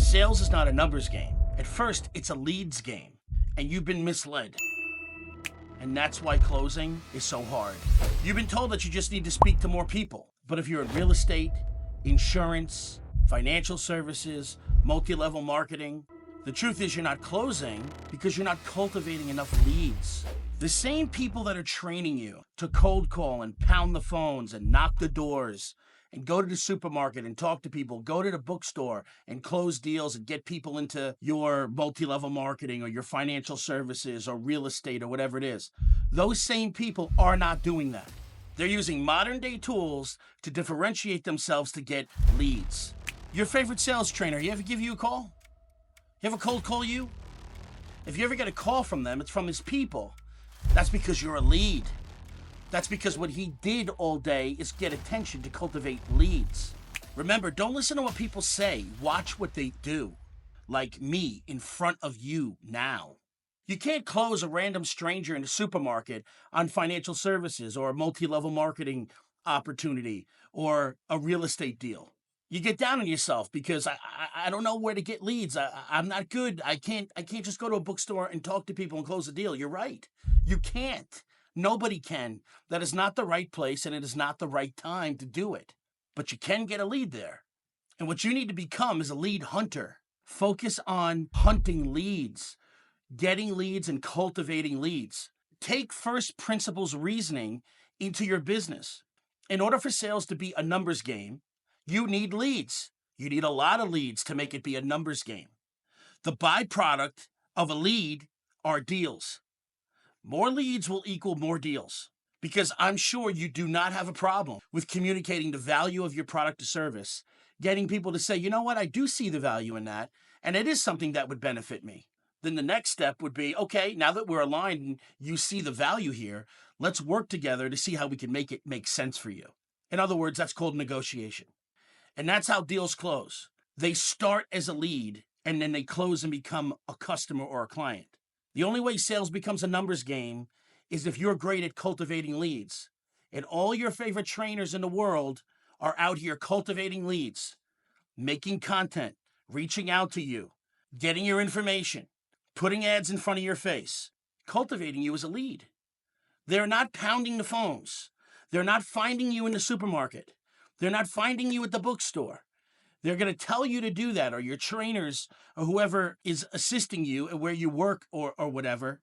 Sales is not a numbers game. At first, it's a leads game, and you've been misled. And that's why closing is so hard. You've been told that you just need to speak to more people. But if you're in real estate, insurance, financial services, multi-level marketing, the truth is you're not closing because you're not cultivating enough leads. The same people that are training you to cold call and pound the phones and knock the doors and go to the supermarket and talk to people, go to the bookstore and close deals and get people into your multi-level marketing or your financial services or real estate or whatever it is. Those same people are not doing that. They're using modern day tools to differentiate themselves to get leads. Your favorite sales trainer, you ever give you a call? You ever cold call you? If you ever get a call from them, it's from his people. That's because you're a lead. That's because what he did all day is get attention to cultivate leads. Remember, don't listen to what people say. Watch what they do. Like me in front of you now. You can't close a random stranger in a supermarket on financial services or a multi-level marketing opportunity or a real estate deal. You get down on yourself because I don't know where to get leads. I'm not good. I can't just go to a bookstore and talk to people and close a deal. You're right. You can't. Nobody can. That is not the right place, and it is not the right time to do it. But you can get a lead there. And what you need to become is a lead hunter. Focus on hunting leads, getting leads and cultivating leads. Take first principles reasoning into your business. In order for sales to be a numbers game, you need leads. You need a lot of leads to make it be a numbers game. The byproduct of a lead are deals. More leads will equal more deals, because I'm sure you do not have a problem with communicating the value of your product or service, getting people to say, you know what, I do see the value in that, and it is something that would benefit me. Then the next step would be, okay, now that we're aligned and you see the value here, let's work together to see how we can make it make sense for you. In other words, that's called negotiation. And that's how deals close. They start as a lead, and then they close and become a customer or a client. The only way sales becomes a numbers game is if you're great at cultivating leads. And all your favorite trainers in the world are out here cultivating leads, making content, reaching out to you, getting your information, putting ads in front of your face, cultivating you as a lead. They're not pounding the phones. They're not finding you in the supermarket. They're not finding you at the bookstore. They're going to tell you to do that, or your trainers or whoever is assisting you at where you work or whatever.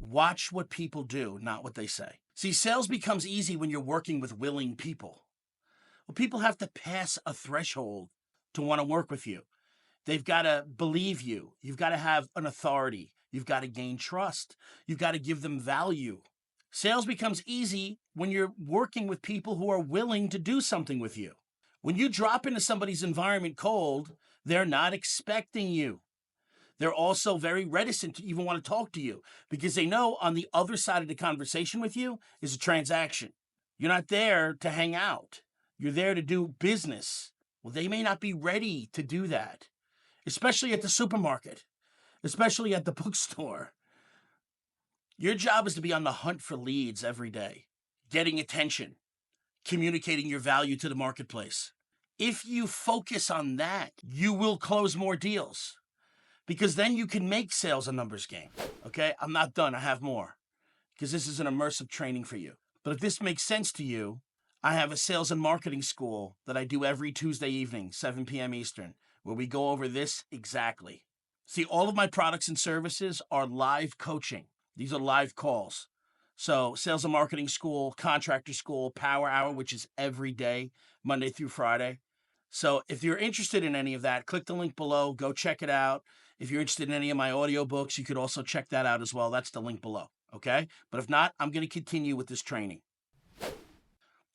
Watch what people do, not what they say. See, sales becomes easy when you're working with willing people. Well, people have to pass a threshold to want to work with you. They've got to believe you. You've got to have an authority. You've got to gain trust. You've got to give them value. Sales becomes easy when you're working with people who are willing to do something with you. When you drop into somebody's environment cold, they're not expecting you. They're also very reticent to even want to talk to you because they know on the other side of the conversation with you is a transaction. You're not there to hang out. You're there to do business. Well, they may not be ready to do that, especially at the supermarket, especially at the bookstore. Your job is to be on the hunt for leads every day, getting attention, communicating your value to the marketplace. If you focus on that, you will close more deals because then you can make sales a numbers game. Okay, I'm not done. I have more because this is an immersive training for you. But if this makes sense to you, I have a sales and marketing school that I do every Tuesday evening, 7 p.m. Eastern, where we go over this exactly. See, all of my products and services are live coaching. These are live calls. So sales and marketing school, contractor school, power hour, which is every day, Monday through Friday. So if you're interested in any of that, click the link below, go check it out. If you're interested in any of my audiobooks, you could also check that out as well. That's the link below, okay? But if not, I'm going to continue with this training.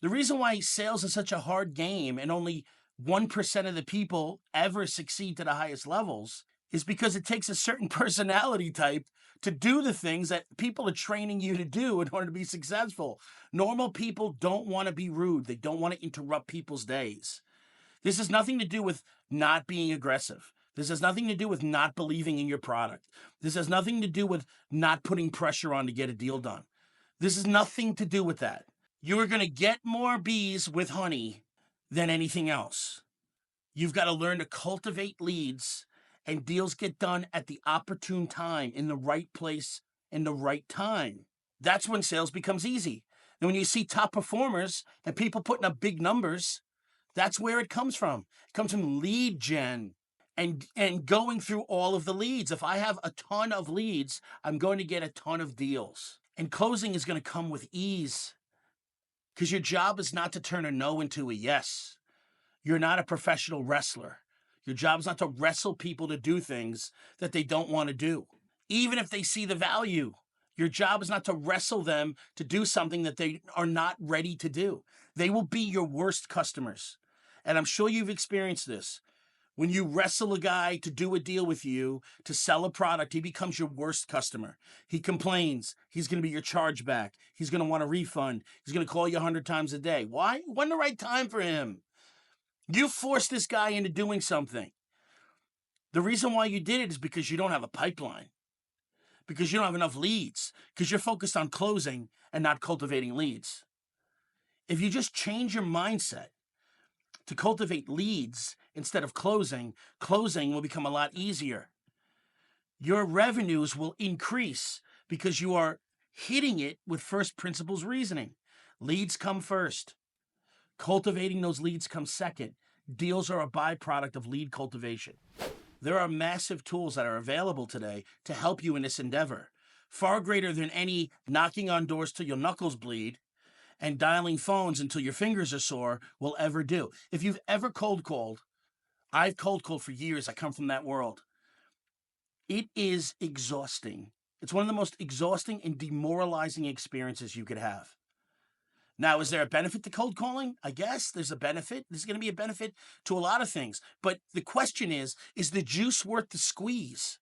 The reason why sales is such a hard game and only 1% of the people ever succeed to the highest levels is because it takes a certain personality type to do the things that people are training you to do in order to be successful. Normal people don't want to be rude. They don't want to interrupt people's days. This has nothing to do with not being aggressive. This has nothing to do with not believing in your product. This has nothing to do with not putting pressure on to get a deal done. This has nothing to do with that. You are going to get more bees with honey than anything else. You've got to learn to cultivate leads, and deals get done at the opportune time, in the right place, in the right time. That's when sales becomes easy. And when you see top performers and people putting up big numbers, that's where it comes from. It comes from lead gen and going through all of the leads. If I have a ton of leads, I'm going to get a ton of deals. And closing is going to come with ease, because your job is not to turn a no into a yes. You're not a professional wrestler. Your job is not to wrestle people to do things that they don't want to do, even if they see the value. Your job is not to wrestle them to do something that they are not ready to do. They will be your worst customers. And I'm sure you've experienced this. When you wrestle a guy to do a deal with you, to sell a product, he becomes your worst customer. He complains. He's going to be your chargeback. He's going to want a refund. He's going to call you 100 times a day. Why? When the right time for him? You forced this guy into doing something. The reason why you did it is because you don't have a pipeline, because you don't have enough leads, because you're focused on closing and not cultivating leads. If you just change your mindset to cultivate leads instead of closing, closing will become a lot easier. Your revenues will increase because you are hitting it with first principles reasoning. Leads come first. Cultivating those leads comes second. Deals are a byproduct of lead cultivation. There are massive tools that are available today to help you in this endeavor, far greater than any knocking on doors till your knuckles bleed and dialing phones until your fingers are sore will ever do. If you've ever cold called, I've cold called for years. I come from that world. It is exhausting. It's one of the most exhausting and demoralizing experiences you could have. Now, is there a benefit to cold calling? I guess there's a benefit. There's going to be a benefit to a lot of things. But the question is the juice worth the squeeze?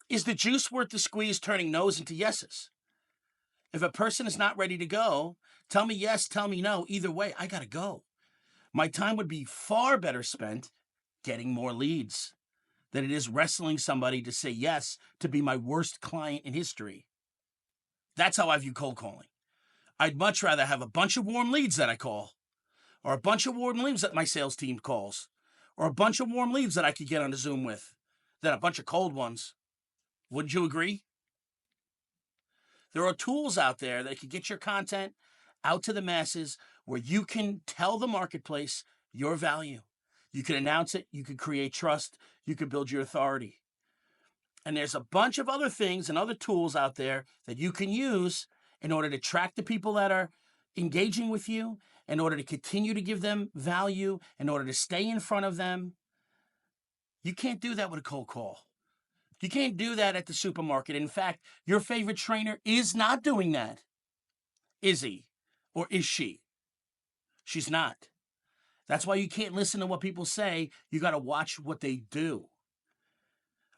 Is the juice worth the squeeze turning no's into yeses? If a person is not ready to go, tell me yes, tell me no. Either way, I got to go. My time would be far better spent getting more leads than it is wrestling somebody to say yes to be my worst client in history. That's how I view cold calling. I'd much rather have a bunch of warm leads that I call, or a bunch of warm leads that my sales team calls, or a bunch of warm leads that I could get on a Zoom with, than a bunch of cold ones. Wouldn't you agree? There are tools out there that can get your content out to the masses where you can tell the marketplace your value. You can announce it, you can create trust, you can build your authority. And there's a bunch of other things and other tools out there that you can use in order to track the people that are engaging with you, in order to continue to give them value, in order to stay in front of them. You can't do that with a cold call. You can't do that at the supermarket. In fact, your favorite trainer is not doing that. Is he? Or is she? She's not. That's why you can't listen to what people say. You got to watch what they do.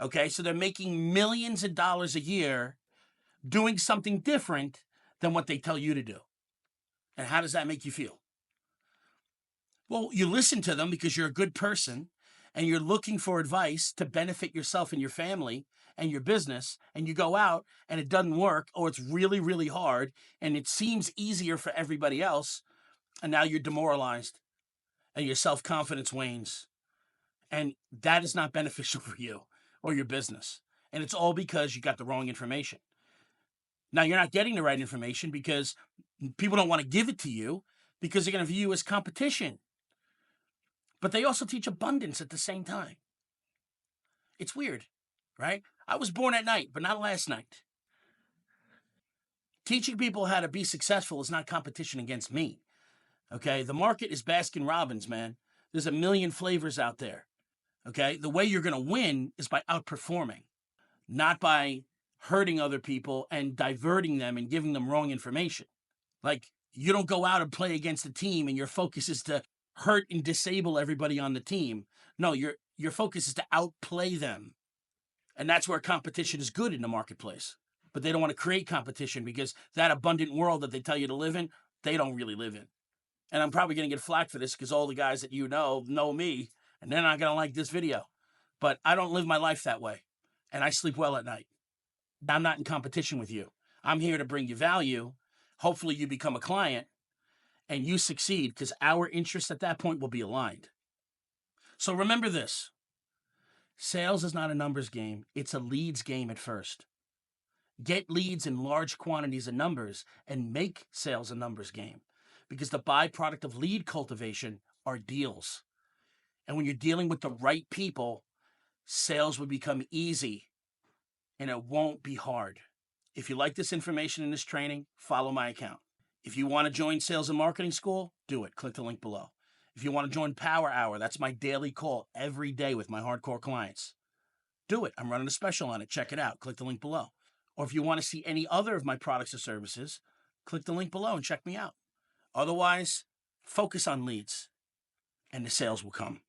Okay, so they're making millions of dollars a year doing something different than what they tell you to do. And how does that make you feel? Well, you listen to them because you're a good person and you're looking for advice to benefit yourself and your family and your business, and you go out and it doesn't work, or it's really, really hard and it seems easier for everybody else, and now you're demoralized and your self-confidence wanes. And that is not beneficial for you or your business. And it's all because you got the wrong information. Now, you're not getting the right information because people don't want to give it to you because they're going to view you as competition. But they also teach abundance at the same time. It's weird, right? I was born at night, but not last night. Teaching people how to be successful is not competition against me. Okay? The market is Baskin Robbins, man. There's a million flavors out there. Okay? The way you're going to win is by outperforming, not by hurting other people and diverting them and giving them wrong information. Like, you don't go out and play against a team and your focus is to hurt and disable everybody on the team. No, your focus is to outplay them. And that's where competition is good in the marketplace. But they don't want to create competition because that abundant world that they tell you to live in, they don't really live in. And I'm probably going to get flack for this because all the guys that you know me, and they're not going to like this video. But I don't live my life that way. And I sleep well at night. I'm not in competition with you. I'm here to bring you value. Hopefully you become a client and you succeed, because our interests at that point will be aligned. So remember this: sales is not a numbers game, it's a leads game at first. Get leads in large quantities and numbers and make sales a numbers game, because the byproduct of lead cultivation are deals. And when you're dealing with the right people, sales will become easy and it won't be hard. If you like this information in this training, follow my account. If you want to join Sales and Marketing School, do it. Click the link below. If you want to join Power Hour, that's my daily call every day with my hardcore clients. Do it. I'm running a special on it. Check it out. Click the link below. Or if you want to see any other of my products or services, click the link below and check me out. Otherwise, focus on leads and the sales will come.